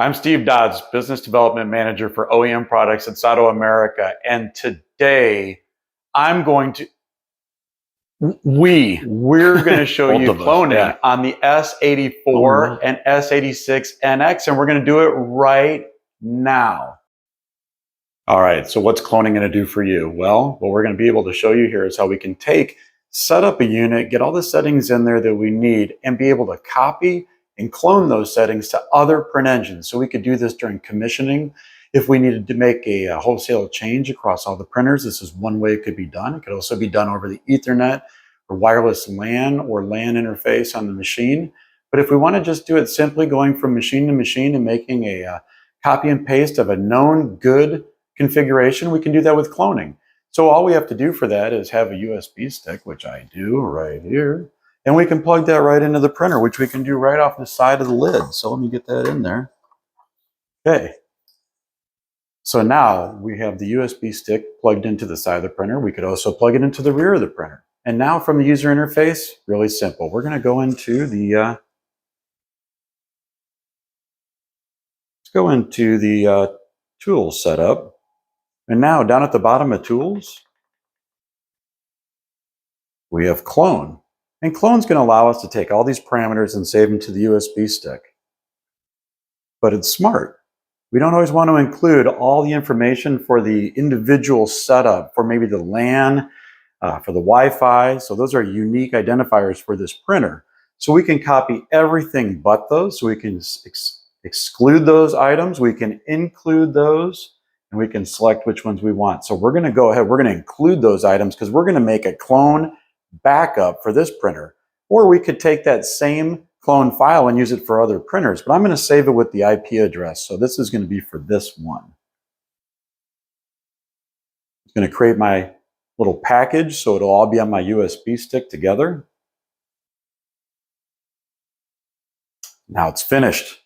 I'm Steve Dodds, Business Development Manager for OEM Products at SATO America. And today I'm going to, we're going to show you cloning on the S84 and S86 NX, and we're going to do it right now. All right, so what's cloning going to do for you? Well, what we're going to be able to show you here is how we can set up a unit, get all the settings in there that we need, and be able to copy and clone those settings to other print engines. So we could do this during commissioning. If we needed to make a wholesale change across all the printers, this is one way it could be done. It could also be done over the Ethernet or wireless LAN or LAN interface on the machine. But if we want to just do it simply going from machine to machine and making a copy and paste of a known good configuration, we can do that with cloning. So all we have to do for that is have a USB stick, which I do right here. And we can plug that right into the printer, which we can do right off the side of the lid. So let me get that in there. Okay. So now we have the USB stick plugged into the side of the printer. We could also plug it into the rear of the printer. And now from the user interface, really simple. We're going to go into the tools setup. And now down at the bottom of tools, we have clone. And clone's going to allow us to take all these parameters and save them to the USB stick. But it's smart. We don't always want to include all the information for the individual setup, for maybe the LAN, for the Wi-Fi. So those are unique identifiers for this printer. So we can copy everything but those. So we can exclude those items. We can include those. And we can select which ones we want. So we're going to go ahead. We're going to include those items because we're going to make a clone backup for this printer. Or we could take that same clone file and use it for other printers. But I'm going to save it with the IP address. So this is going to be for this one. It's going to create my little package so it'll all be on my USB stick together. Now it's finished.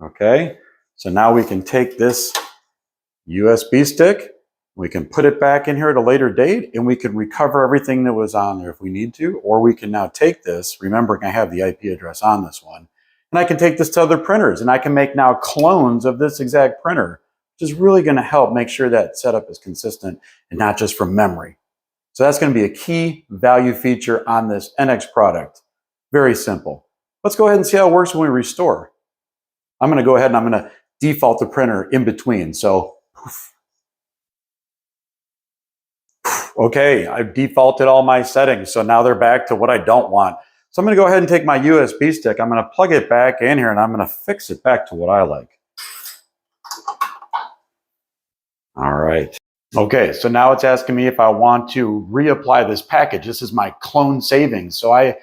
Okay. So now we can take this USB stick, we can put it back in here at a later date, and we can recover everything that was on there if we need to, or we can now take this, remembering I have the IP address on this one, and I can take this to other printers, and I can make now clones of this exact printer, which is really going to help make sure that setup is consistent and not just from memory. So that's going to be a key value feature on this NX product. Very simple. Let's go ahead and see how it works when we restore. I'm going to go ahead and I'm going to default the printer in between. So okay, I've defaulted all my settings, so now they're back to what I don't want. So I'm going to go ahead and take my USB stick, I'm going to plug it back in here, and I'm going to fix it back to what I like. All right. Okay, so now it's asking me if I want to reapply this package. This is my clone savings, so I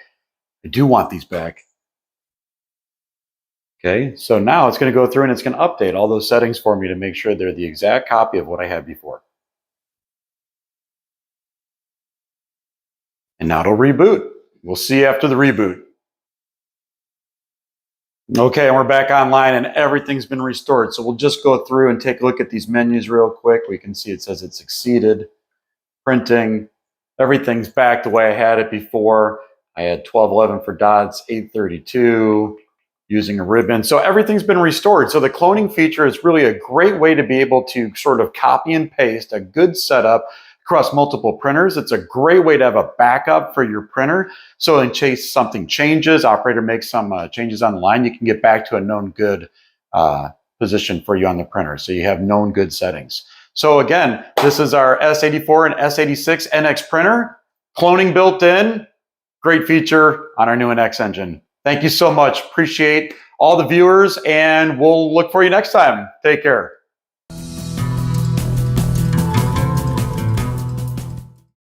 do want these back. Okay, so now it's going to go through and it's going to update all those settings for me to make sure they're the exact copy of what I had before. And now it'll reboot. We'll see after the reboot. Okay, and we're back online and everything's been restored. So we'll just go through and take a look at these menus real quick. We can see it says it's succeeded. Printing, everything's back the way I had it before. I had 1211 for dots, 832. Using a ribbon. So everything's been restored. So the cloning feature is really a great way to be able to sort of copy and paste a good setup across multiple printers. It's a great way to have a backup for your printer. So in case something changes, operator makes some changes on the line, you can get back to a known good position for you on the printer. So you have known good settings. So again, this is our S84 and S86 NX printer. Cloning built in. Great feature on our new NX engine. Thank you so much. Appreciate all the viewers, and we'll look for you next time. Take care.